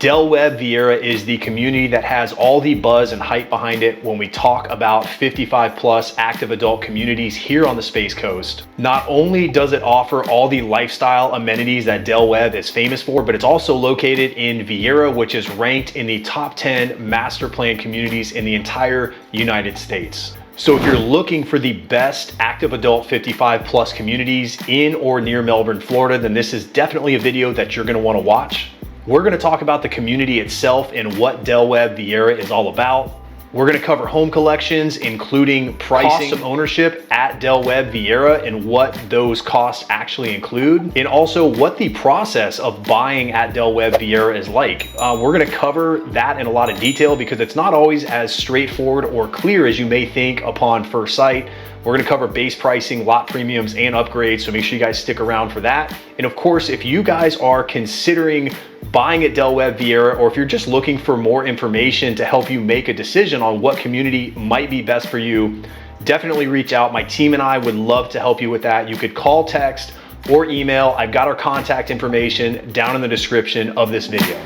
Webb Viera is the community that has all the buzz and hype behind it when we talk about 55 plus active adult communities here on the Space Coast. Not only does it offer all the lifestyle amenities that Webb is famous for, but it's also located in Viera, which is ranked in the top 10 master plan communities in the entire United States. So if you're looking for the best active adult 55 plus communities in or near Melbourne, Florida, then this is definitely a video that you're going to want to watch. We're going to talk about the community itself and what Webb Viera is all about. We're going to cover home collections, including pricing, cost of ownership at Webb Viera and what those costs actually include, and also what the process of buying at Webb Viera is like. We're going to cover that in a lot of detail because it's not always as straightforward or clear as you may think upon first sight. We're going to cover base pricing, lot premiums, and upgrades, so make sure you guys stick around for that. And of course, if you guys are considering buying at Webb Viera, or if you're just looking for more information to help you make a decision on what community might be best for you, definitely reach out. My team and I would love to help you with that. You could call, text, or email. I've got our contact information down in the description of this video.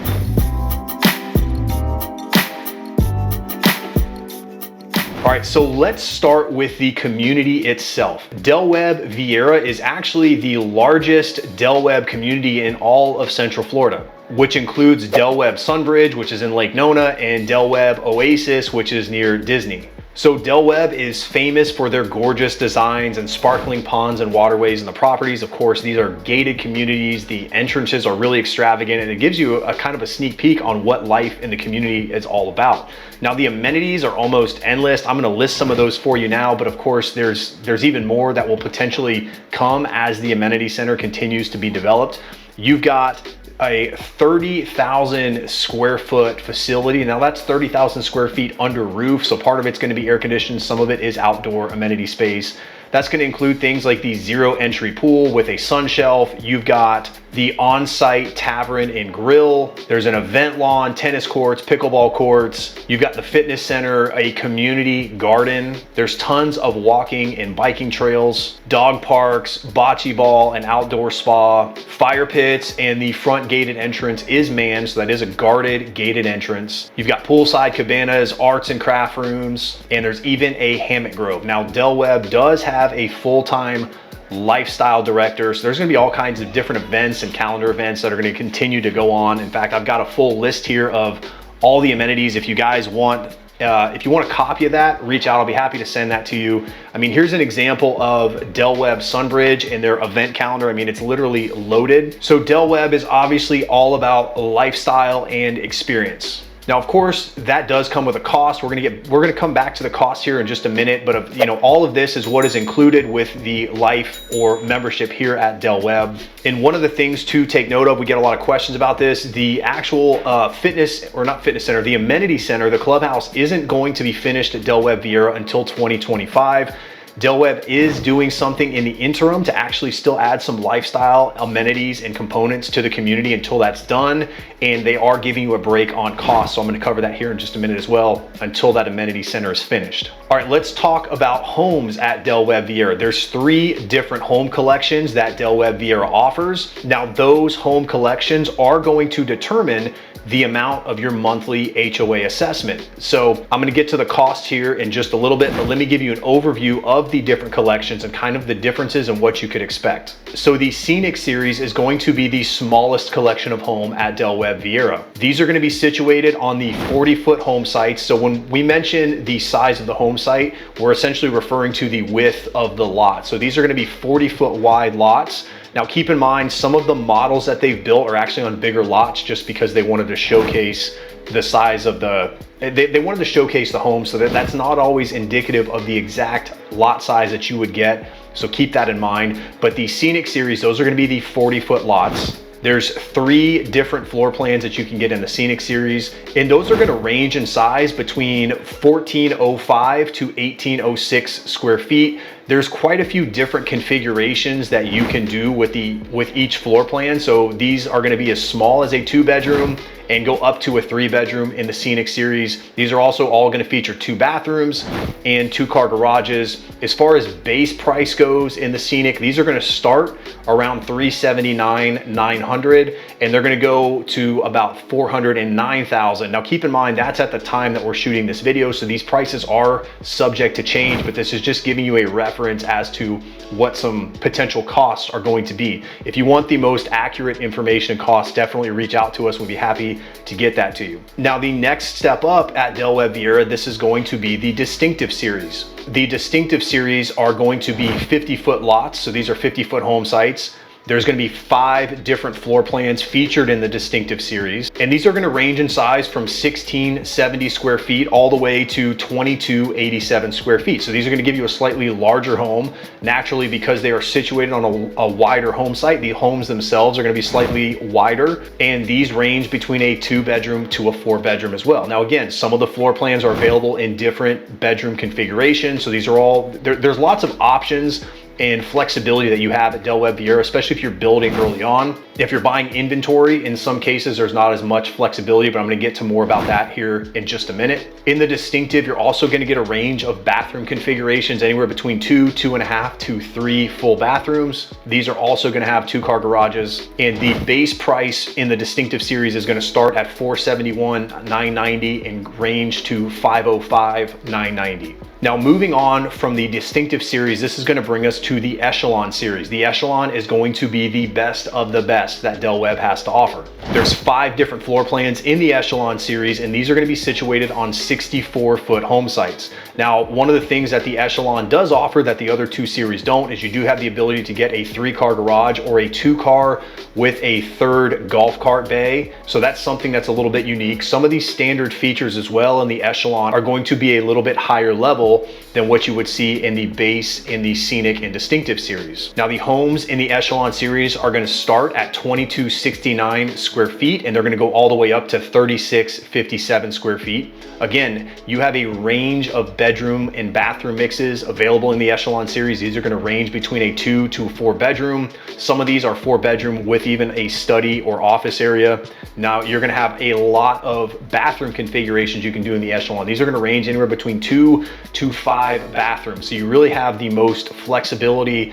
All right, so let's start with the community itself. Webb Viera is actually the largest Webb community in all of Central Florida, which includes Webb Sunbridge, which is in Lake Nona, and Webb Oasis, which is near Disney. So Webb is famous for their gorgeous designs and sparkling ponds and waterways in the properties. Of course, these are gated communities. The entrances are really extravagant, and it gives you a kind of a sneak peek on what life in the community is all about. Now, the amenities are almost endless. I'm gonna list some of those for you now, but of course, there's even more that will potentially come as the amenity center continues to be developed. You've got a 30,000 square foot facility. Now that's 30,000 square feet under roof. So part of it's going to be air conditioned. Some of it is outdoor amenity space. That's going to include things like the zero entry pool with a sun shelf. You've got the on-site tavern and grill. There's an event lawn, tennis courts, pickleball courts. You've got the fitness center, a community garden. There's tons of walking and biking trails, dog parks, bocce ball, an outdoor spa, fire pits, and the front gated entrance is manned, so that is a guarded gated entrance. You've got poolside cabanas, arts and craft rooms, and there's even a hammock grove. Now, Webb does have a full-time lifestyle director, so there's going to be all kinds of different events and calendar events that are going to continue to go on. In fact, I've got a full list here of all the amenities. If you guys want if you want a copy of that, reach out. I'll be happy to send that to you. I mean, here's an example of Webb Sunbridge and their event calendar. I mean, it's literally loaded. So Webb is obviously all about lifestyle and experience. Now, of course, that does come with a cost. We're gonna come back to the cost here in just a minute, but you know, all of this is what is included with the life or membership here at Webb. And one of the things to take note of, we get a lot of questions about this, the actual the amenity center, the clubhouse isn't going to be finished at Webb Viera until 2025. Webb is doing something in the interim to actually still add some lifestyle amenities and components to the community until that's done, and they are giving you a break on cost. So I'm going to cover that here in just a minute as well until that amenity center is finished. All right, let's talk about homes at Webb Viera. There's 3 different home collections that Webb Viera offers. Now, those home collections are going to determine the amount of your monthly HOA assessment. So I'm gonna get to the cost here in just a little bit, but let me give you an overview of the different collections and kind of the differences and what you could expect. So the Scenic Series is going to be the smallest collection of home at Webb Viera. These are gonna be situated on the 40-foot home sites. So when we mention the size of the home site, we're essentially referring to the width of the lot. So these are gonna be 40-foot wide lots. Now, keep in mind, some of the models that they've built are actually on bigger lots just because they wanted to showcase the size of they wanted to showcase the home, so that's not always indicative of the exact lot size that you would get. So keep that in mind. But the Scenic Series, those are gonna be the 40-foot lots. There's 3 different floor plans that you can get in the Scenic Series, and those are gonna range in size between 1405 to 1806 square feet. There's quite a few different configurations that you can do with each floor plan. So these are gonna be as small as a 2-bedroom and go up to a 3-bedroom in the Scenic Series. These are also all going to feature 2 bathrooms and 2-car garages. As far as base price goes in the Scenic, these are going to start around $379,900, and they're going to go to about $409,000. Now keep in mind, that's at the time that we're shooting this video, so these prices are subject to change, but this is just giving you a reference as to what some potential costs are going to be. If you want the most accurate information and costs, definitely reach out to us. We'll be happy to get that to you. Now, the next step up at Webb Viera, this is going to be the Distinctive Series. The Distinctive Series are going to be 50-foot lots. So these are 50-foot home sites. There's going to be 5 different floor plans featured in the Distinctive Series. And these are going to range in size from 1670 square feet all the way to 2287 square feet. So these are going to give you a slightly larger home. Naturally, because they are situated on a wider home site, the homes themselves are going to be slightly wider. And these range between a 2-bedroom to a 4-bedroom as well. Now, again, some of the floor plans are available in different bedroom configurations. So these are all, there's lots of options and flexibility that you have at Webb Viera, especially if you're building early on. If you're buying inventory, in some cases, there's not as much flexibility, but I'm gonna get to more about that here in just a minute. In the Distinctive, you're also gonna get a range of bathroom configurations, anywhere between 2, 2.5 to 3 full bathrooms. These are also gonna have 2-car garages, and the base price in the Distinctive Series is gonna start at $471,990 and range to $505,990. Now, moving on from the Distinctive Series, this is going to bring us to the Echelon Series. The Echelon is going to be the best of the best that Webb has to offer. There's 5 different floor plans in the Echelon Series, and these are going to be situated on 64-foot home sites. Now, one of the things that the Echelon does offer that the other 2 series don't is you do have the ability to get a 3-car garage or a 2-car with a 3rd golf cart bay. So that's something that's a little bit unique. Some of these standard features as well in the Echelon are going to be a little bit higher level than what you would see in the base in the Scenic and Distinctive Series. Now, the homes in the Echelon Series are going to start at 2269 square feet, and they're going to go all the way up to 3657 square feet. Again, you have a range of bedroom and bathroom mixes available in the Echelon Series. These are going to range between a 2 to 4 bedroom. Some of these are 4-bedroom with even a study or office area. Now, you're going to have a lot of bathroom configurations you can do in the Echelon. These are going to range anywhere between 2 to 5 bathrooms. So you really have the most flexibility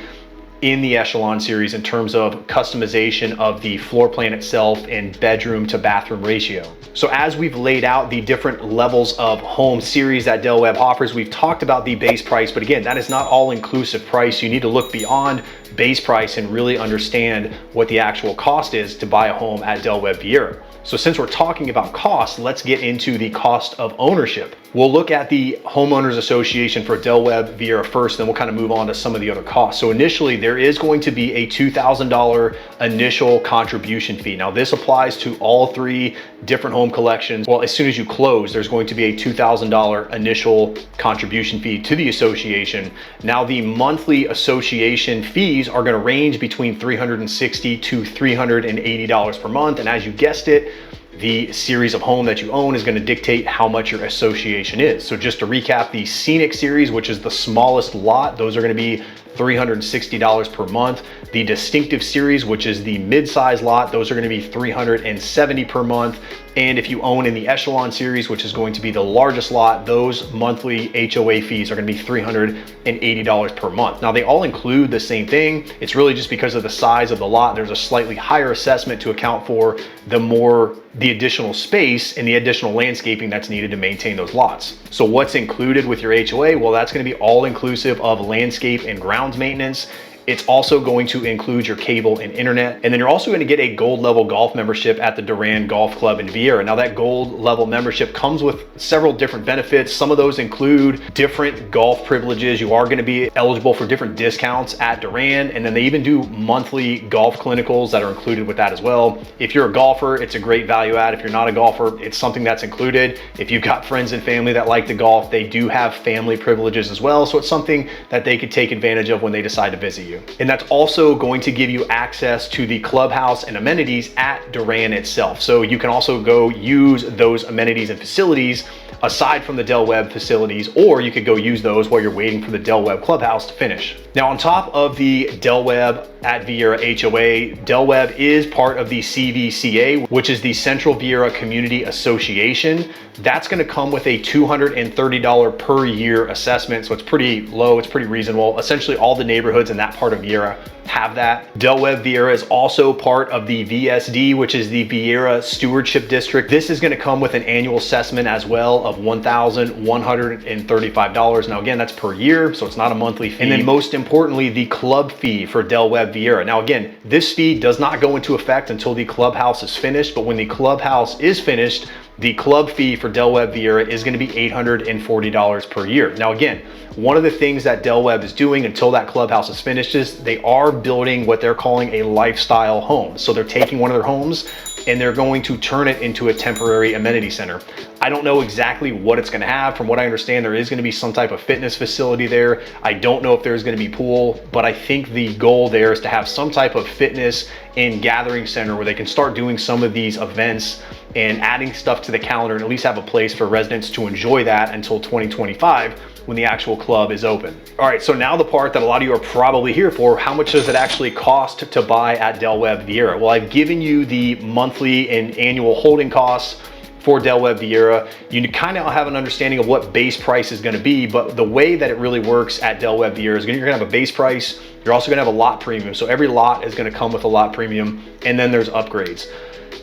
in the Echelon Series in terms of customization of the floor plan itself and bedroom to bathroom ratio. So as we've laid out the different levels of home series that Webb offers, we've talked about the base price, but again, that is not all inclusive price. You need to look beyond base price and really understand what the actual cost is to buy a home at Webb Viera. So since we're talking about cost, let's get into the cost of ownership. We'll look at the Homeowners Association for Webb Viera first, then we'll kind of move on to some of the other costs. So initially, there is going to be a $2,000 initial contribution fee. Now, this applies to all 3 different home collections. Well, as soon as you close, there's going to be a $2,000 initial contribution fee to the association. Now, the monthly association fees are going to range between $360 to $380 per month. And as you guessed it, the series of home that you own is going to dictate how much your association is. So just to recap, the Scenic Series, which is the smallest lot, those are going to be $360 per month. The Distinctive Series, which is the mid-size lot, those are going to be $370 per month. And if you own in the Echelon Series, which is going to be the largest lot, those monthly HOA fees are going to be $380 per month. Now, they all include the same thing. It's really just because of the size of the lot, there's a slightly higher assessment to account for the additional space and the additional landscaping that's needed to maintain those lots. So what's included with your HOA? Well, that's going to be all inclusive of landscape and grounds maintenance. It's also going to include your cable and internet. And then you're also going to get a gold level golf membership at the Duran Golf Club in Viera. Now, that gold level membership comes with several different benefits. Some of those include different golf privileges. You are going to be eligible for different discounts at Duran. And then they even do monthly golf clinicals that are included with that as well. If you're a golfer, it's a great value add. If you're not a golfer, it's something that's included. If you've got friends and family that like to golf, they do have family privileges as well. So it's something that they could take advantage of when they decide to visit you. you. And that's also going to give you access to the clubhouse and amenities at Duran itself. So you can also go use those amenities and facilities aside from the Del Webb facilities, or you could go use those while you're waiting for the Del Webb clubhouse to finish. Now, on top of the Del Webb at Viera HOA, Del Webb is part of the CVCA, which is the Central Viera Community Association. That's gonna come with a $230 per year assessment. So it's pretty low, it's pretty reasonable. Essentially all the neighborhoods in that part of Viera have that. Del Webb Viera is also part of the VSD, which is the Viera Stewardship District. This is gonna come with an annual assessment as well of $1,135. Now again, that's per year, so it's not a monthly fee. And then most importantly, the club fee for Del Webb Viera. Now again, this fee does not go into effect until the clubhouse is finished, but when the clubhouse is finished, the club fee for Del Webb Viera is going to be $840 per year. Now again, one of the things that Del Webb is doing until that clubhouse is finished is they are building what they're calling a lifestyle home. So they're taking one of their homes and they're going to turn it into a temporary amenity center. I don't know exactly what it's gonna have. From what I understand, there is gonna be some type of fitness facility there. I don't know if there's gonna be pool, but I think the goal there is to have some type of fitness and gathering center where they can start doing some of these events and adding stuff to the calendar and at least have a place for residents to enjoy that until 2025 when the actual club is open. All right, so now the part that a lot of you are probably here for, how much does it actually cost to buy at Del Webb Viera? Well, I've given you the monthly and annual holding costs for Del Webb Viera. You kind of have an understanding of what base price is gonna be, but the way that it really works at Del Webb Viera is you're gonna have a base price, you're also gonna have a lot premium. So every lot is gonna come with a lot premium, and then there's upgrades.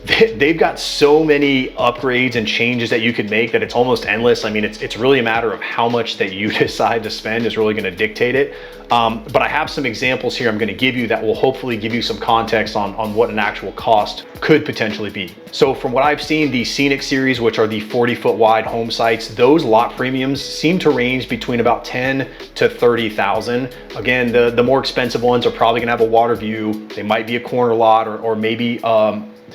They've got so many upgrades and changes that you could make that it's almost endless. I mean, it's really a matter of how much that you decide to spend is really gonna dictate it. But I have some examples here I'm gonna give you that will hopefully give you some context on what an actual cost could potentially be. So from what I've seen, the Scenic Series, which are the 40-foot wide home sites, those lot premiums seem to range between about 10 to 30,000. Again, the more expensive ones are probably gonna have a water view. They might be a corner lot or maybe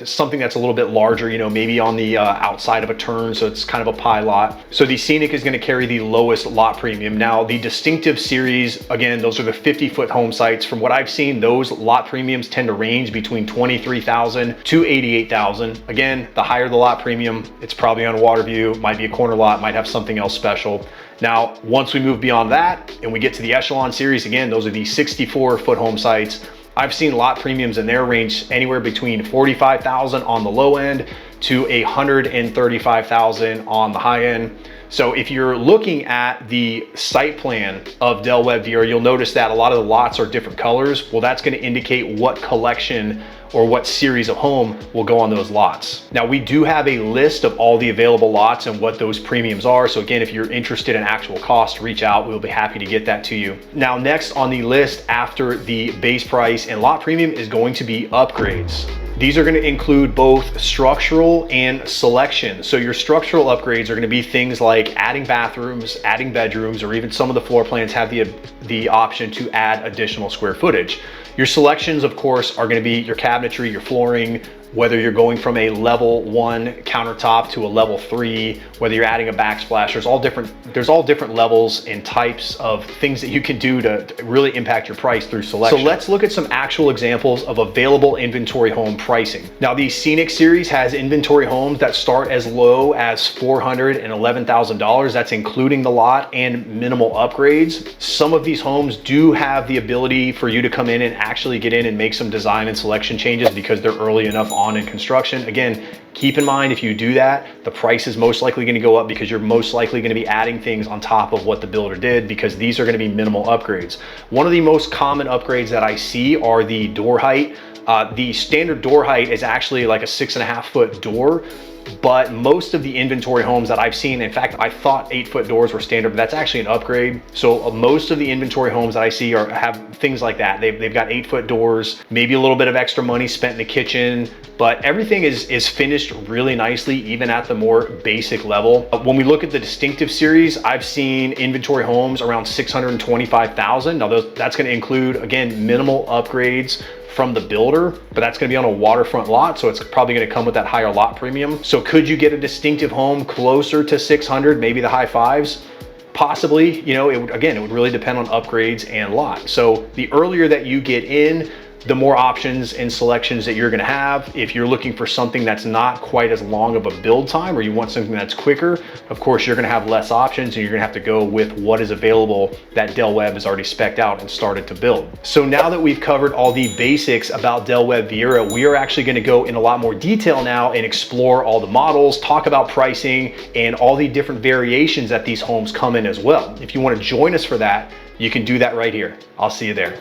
something that's a little bit larger, you know, maybe on the outside of a turn, so it's kind of a pie lot. So the Scenic is gonna carry the lowest lot premium. Now the Distinctive Series, again, those are the 50-foot home sites. From what I've seen, those lot premiums tend to range between 23,000 to 88,000. Again, the higher the lot premium, it's probably on a water view, might be a corner lot, might have something else special. Now, once we move beyond that and we get to the Echelon Series, again, those are the 64-foot home sites. I've seen lot premiums in their range anywhere between 45,000 on the low end to 135,000 on the high end. So if you're looking at the site plan of Del Webb Viera, you'll notice that a lot of the lots are different colors. Well, that's gonna indicate what collection or what series of home will go on those lots. Now, we do have a list of all the available lots and what those premiums are. So again, if you're interested in actual cost, reach out. We'll be happy to get that to you. Now, next on the list after the base price and lot premium is going to be upgrades. These are going to include both structural and selection. So your structural upgrades are going to be things like adding bathrooms, adding bedrooms, or even some of the floor plans have the option to add additional square footage. Your selections, of course, are going to be your cabinetry, your flooring, whether you're going from a level 1 countertop to a level 3, whether you're adding a backsplash, there's all different levels and types of things that you can do to really impact your price through selection. So let's look at some actual examples of available inventory home pricing. Now, the Scenic Series has inventory homes that start as low as $411,000. That's including the lot and minimal upgrades. Some of these homes do have the ability for you to come in and actually get in and make some design and selection changes because they're early enough on in construction. Again, keep in mind, if you do that, the price is most likely going to go up because you're most likely going to be adding things on top of what the builder did, because these are going to be minimal upgrades. One of the most common upgrades that I see are the door height. The standard door height is actually like a 6.5-foot door, but most of the inventory homes that I've seen, in fact, I thought 8-foot doors were standard, but that's actually an upgrade. So most of the inventory homes that I see have things like that. They've got 8-foot doors, maybe a little bit of extra money spent in the kitchen, but everything is finished really nicely, even at the more basic level. When we look at the Distinctive Series, I've seen inventory homes around $625,000. Now that's gonna include, again, minimal upgrades from the builder, but that's gonna be on a waterfront lot, so it's probably gonna come with that higher lot premium. So could you get a Distinctive home closer to 600, maybe the high fives? Possibly, you know, it would really depend on upgrades and lot. So the earlier that you get in, the more options and selections that you're gonna have. If you're looking for something that's not quite as long of a build time, or you want something that's quicker, of course, you're gonna have less options and you're gonna have to go with what is available that Del Webb has already spec'd out and started to build. So now that we've covered all the basics about Del Webb Viera, we are actually gonna go in a lot more detail now and explore all the models, talk about pricing, and all the different variations that these homes come in as well. If you wanna join us for that, you can do that right here. I'll see you there.